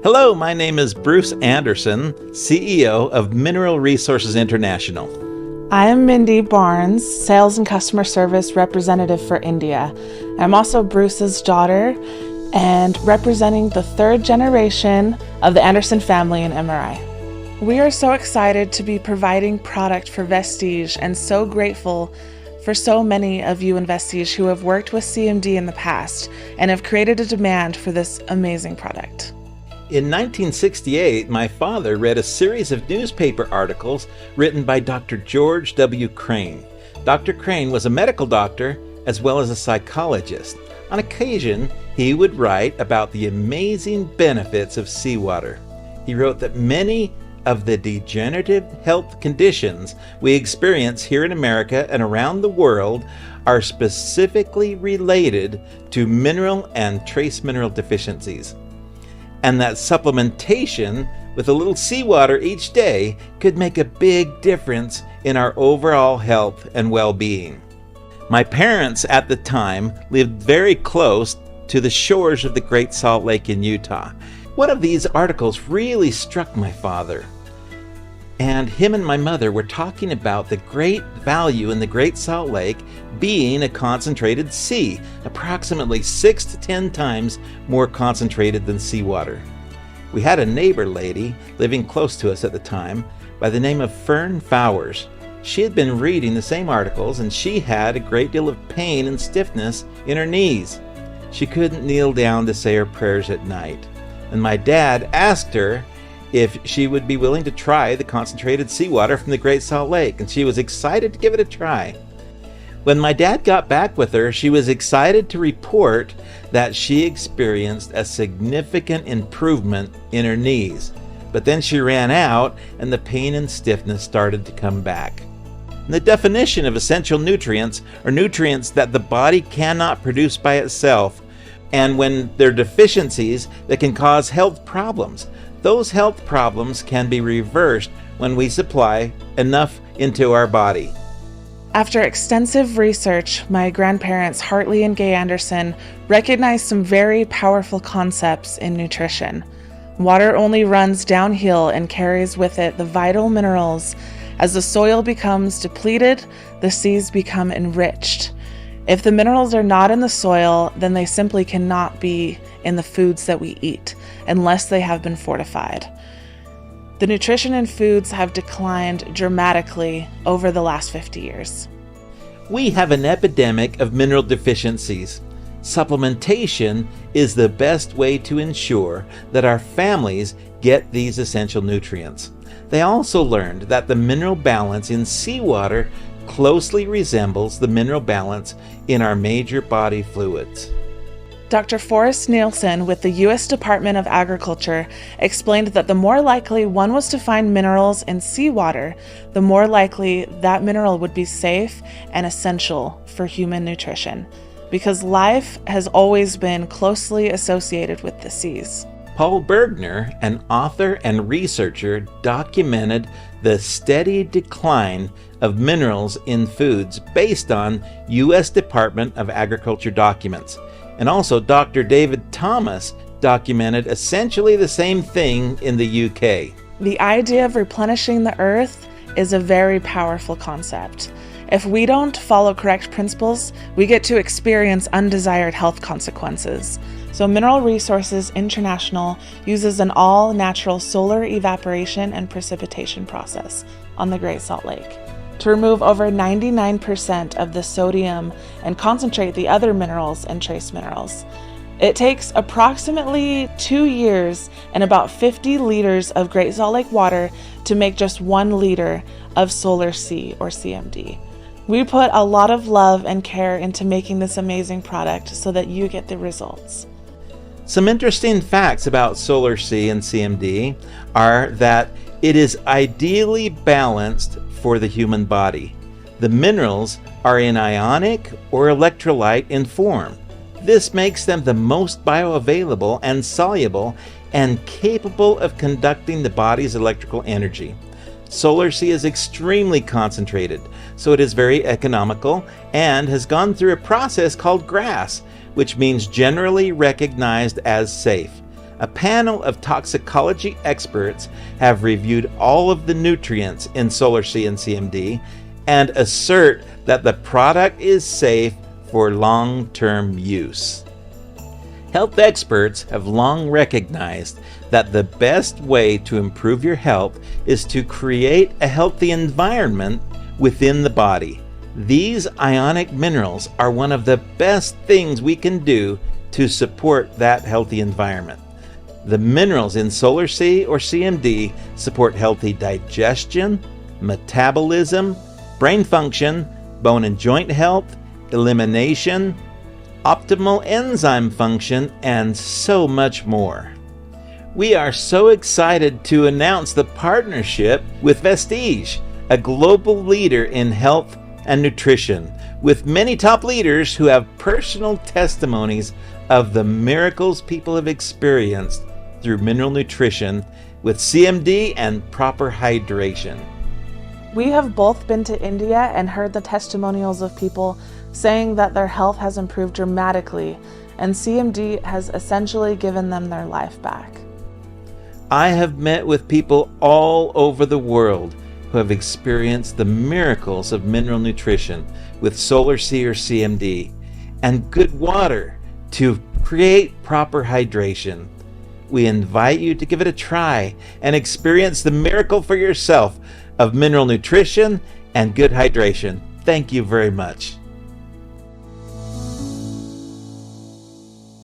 Hello, my name is Bruce Anderson, CEO of Mineral Resources International. I am Mindy Barnes, Sales and Customer Service Representative for India. I'm also Bruce's daughter and representing the third generation of the Anderson family in MRI. We are so excited to be providing product for Vestige and so grateful for so many of you in Vestige who have worked with CMD in the past and have created a demand for this amazing product. In 1968, my father read a series of newspaper articles written by Dr. George W. Crane. Dr. Crane was a medical doctor as well as a psychologist. On occasion, he would write about the amazing benefits of seawater. He wrote that many of the degenerative health conditions we experience here in America and around the world are specifically related to mineral and trace mineral deficiencies, and that supplementation with a little seawater each day could make a big difference in our overall health and well-being. My parents at the time lived very close to the shores of the Great Salt Lake in Utah. One of these articles really struck my father, and him and my mother were talking about the great value in the Great Salt Lake being a concentrated sea, approximately 6 to 10 times more concentrated than seawater. We had a neighbor lady living close to us at the time by the name of Fern Fowers. She had been reading the same articles and she had a great deal of pain and stiffness in her knees. She couldn't kneel down to say her prayers at night. And my dad asked her if she would be willing to try the concentrated seawater from the Great Salt Lake, and she was excited to give it a try. When my dad got back with her, she was excited to report that she experienced a significant improvement in her knees. But then she ran out and the pain and stiffness started to come back. And the definition of essential nutrients are nutrients that the body cannot produce by itself, and when there are deficiencies that can cause health problems. Those health problems can be reversed when we supply enough into our body. After extensive research, my grandparents, Hartley and Gay Anderson, recognized some very powerful concepts in nutrition. Water only runs downhill and carries with it the vital minerals. As the soil becomes depleted, the seas become enriched. If the minerals are not in the soil, then they simply cannot be in the foods that we eat, unless they have been fortified. The nutrition in foods have declined dramatically over the last 50 years. We have an epidemic of mineral deficiencies. Supplementation is the best way to ensure that our families get these essential nutrients. They also learned that the mineral balance in seawater closely resembles the mineral balance in our major body fluids. Dr. Forrest Nielsen with the U.S. Department of Agriculture explained that the more likely one was to find minerals in seawater, the more likely that mineral would be safe and essential for human nutrition, because life has always been closely associated with the seas. Paul Bergner, an author and researcher, documented the steady decline of minerals in foods based on U.S. Department of Agriculture documents. And also Dr. David Thomas documented essentially the same thing in the UK. The idea of replenishing the earth is a very powerful concept. If we don't follow correct principles, we get to experience undesired health consequences. So Mineral Resources International uses an all-natural solar evaporation and precipitation process on the Great Salt Lake to remove over 99% of the sodium and concentrate the other minerals and trace minerals. It takes approximately 2 years and about 50 liters of Great Salt Lake water to make just 1 liter of Solar C or CMD. We put a lot of love and care into making this amazing product so that you get the results. Some interesting facts about Solar C and CMD are that it is ideally balanced for the human body. The minerals are in ionic or electrolyte in form. This makes them the most bioavailable and soluble and capable of conducting the body's electrical energy. Solar C is extremely concentrated, so it is very economical and has gone through a process called GRAS, which means generally recognized as safe. A panel of toxicology experts have reviewed all of the nutrients in Solar C and CMD and assert that the product is safe for long-term use. Health experts have long recognized that the best way to improve your health is to create a healthy environment within the body. These ionic minerals are one of the best things we can do to support that healthy environment. The minerals in Solar C or CMD support healthy digestion, metabolism, brain function, bone and joint health, elimination, optimal enzyme function, and so much more. We are so excited to announce the partnership with Vestige, a global leader in health and nutrition, with many top leaders who have personal testimonies of the miracles people have experienced through mineral nutrition with CMD and proper hydration. We have both been to India and heard the testimonials of people saying that their health has improved dramatically, and CMD has essentially given them their life back. I have met with people all over the world who have experienced the miracles of mineral nutrition with Solar C or CMD and good water to create proper hydration. We invite you to give it a try and experience the miracle for yourself of mineral nutrition and good hydration. Thank you very much.